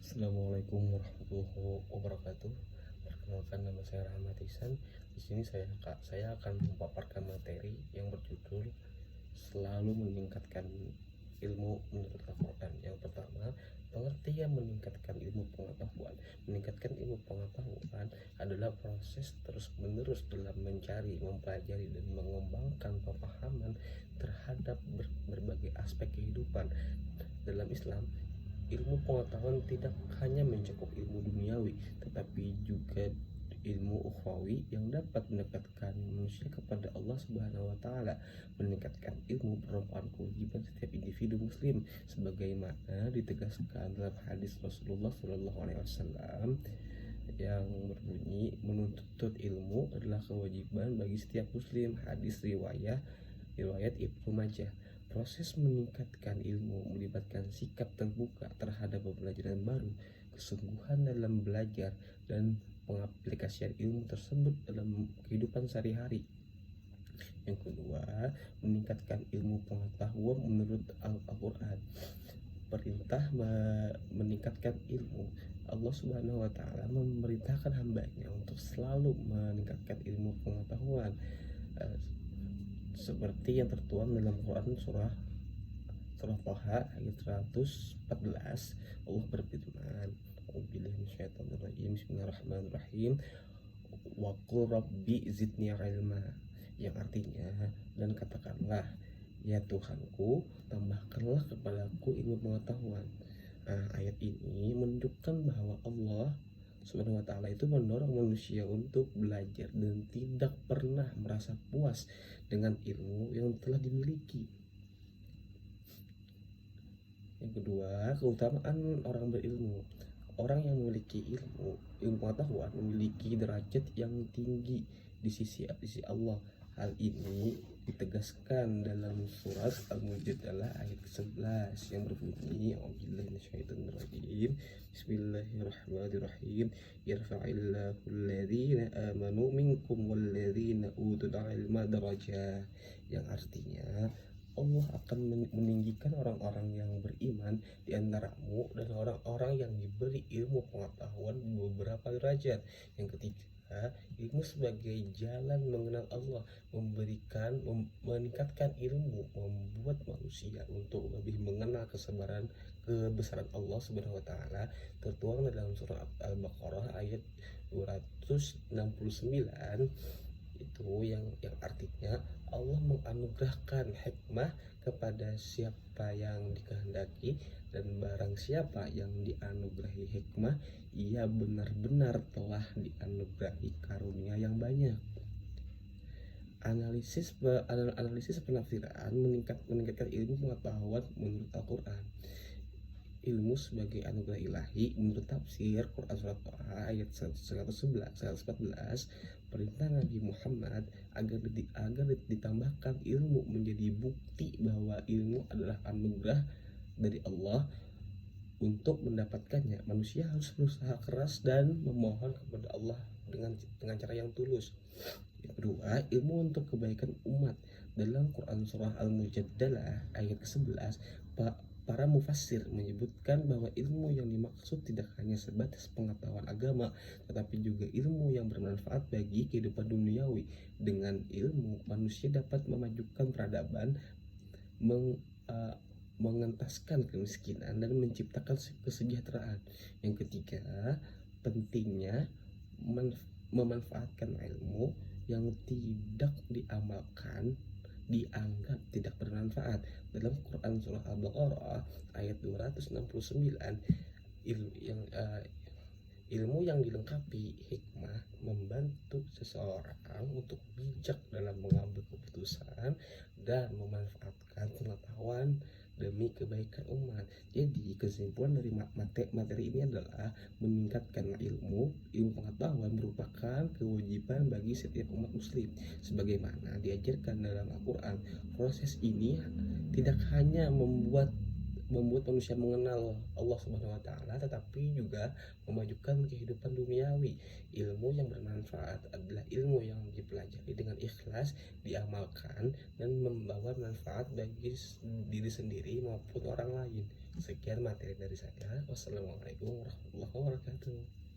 Assalamualaikum warahmatullahi wabarakatuh. Perkenalkan, nama saya Rahmat Ihsan. Di sini saya akan memaparkan materi yang berjudul selalu meningkatkan ilmu menurut Al-Quran. Yang pertama, pengertian meningkatkan ilmu pengetahuan. Meningkatkan ilmu pengetahuan adalah proses terus-menerus dalam mencari, mempelajari, dan mengembangkan pemahaman terhadap berbagai aspek kehidupan. Dalam Islam, ilmu pengetahuan tidak hanya mencakup ilmu duniawi, tetapi juga ilmu ukhrawi yang dapat mendekatkan manusia kepada Allah Subhanahu wa taala. Meningkatkan ilmu merupakan kewajiban setiap individu muslim sebagaimana ditegaskan dalam hadis Rasulullah Shallallahu alaihi wasallam yang berbunyi, menuntut ilmu adalah kewajiban bagi setiap muslim. Hadis riwayat Ibnu Majah. Proses meningkatkan ilmu melibatkan sikap terbuka terhadap pembelajaran baru, kesungguhan dalam belajar, dan pengaplikasian ilmu tersebut dalam kehidupan sehari-hari. Yang kedua, meningkatkan ilmu pengetahuan menurut Al-Quran. Perintah meningkatkan ilmu. Allah Subhanahu wa taala memerintahkan hambanya untuk selalu meningkatkan ilmu pengetahuan, seperti yang tertuang dalam Quran surah Thaha ayat 114. Allah berfirman, Bismillahirrahmanirrahim, wa qul rabbi zidni ilma, yang artinya, dan katakanlah, ya Tuhanku, tambahkanlah kepadaku ilmu pengetahuan. Ayat ini menunjukkan bahwa Allah Subhanahu wa taala itu mendorong manusia untuk belajar dan tidak pernah merasa puas dengan ilmu yang telah dimiliki. Yang kedua, keutamaan orang berilmu. Orang yang memiliki ilmu pengetahuan memiliki derajat yang tinggi di sisi Allah. Hal ini ditegaskan dalam surat Al-Mujadalah ayat ke-11 yang berbunyi, Bismillahirrahmanirrahim, yarfa'illahu alladhina amanu minkum walladhina utul ilma darajah, yang artinya Allah akan meninggikan orang-orang yang beriman di antaramu dan orang-orang yang diberi ilmu pengetahuan beberapa derajat. Yang ketiga, ilmu sebagai jalan mengenal Allah, meningkatkan ilmu membuat manusia untuk lebih mengenal kebesaran Allah Subhanahu wa taala, tertuang dalam surah Al-Baqarah ayat 269. Itu yang artinya Allah menganugerahkan hikmah kepada siapa yang dikehendaki, dan barang siapa yang dianugerahi hikmah, ia benar-benar telah dianugerahi karunia yang banyak. Analisis penafsiran meningkatkan ilmu pengetahuan menurut Al-Quran. Ilmu sebagai anugerah ilahi menurut tafsir Quran surat Thaha ayat 114, perintah Nabi Muhammad agar ditambahkan ilmu menjadi bukti bahwa ilmu adalah anugerah dari Allah. Untuk mendapatkannya, manusia harus berusaha keras dan memohon kepada Allah dengan cara yang tulus. Yang kedua, ilmu untuk kebaikan umat. Dalam Quran surah Al-Mujadalah ayat ke-11, para mufassir menyebutkan bahwa ilmu yang dimaksud tidak hanya sebatas pengetahuan agama, tetapi juga ilmu yang bermanfaat bagi kehidupan duniawi. Dengan ilmu, manusia dapat memajukan peradaban, mengentaskan kemiskinan, dan menciptakan kesejahteraan. Yang ketiga, pentingnya memanfaatkan ilmu yang tidak diamalkan dianggap tidak bermanfaat. Dalam Quran surah Al-Baqarah ayat 269, ilmu yang dilengkapi hikmah membantu seseorang untuk bijak dalam mengambil keputusan dan memanfaatkan pengetahuan demi kebaikan umat. Jadi kesimpulan dari materi ini adalah meningkatkan ilmu pengetahuan merupakan kewajiban bagi setiap umat muslim sebagaimana diajarkan dalam Al-Quran. Proses ini tidak hanya membuat membuat manusia mengenal Allah Subhanahu wa taala, tetapi juga memajukan kehidupan duniawi. Ilmu yang bermanfaat adalah ilmu yang dipelajari dengan ikhlas, diamalkan dan membawa manfaat bagi diri sendiri maupun orang lain. Sekian materi dari saya. Wassalamualaikum warahmatullahi wabarakatuh.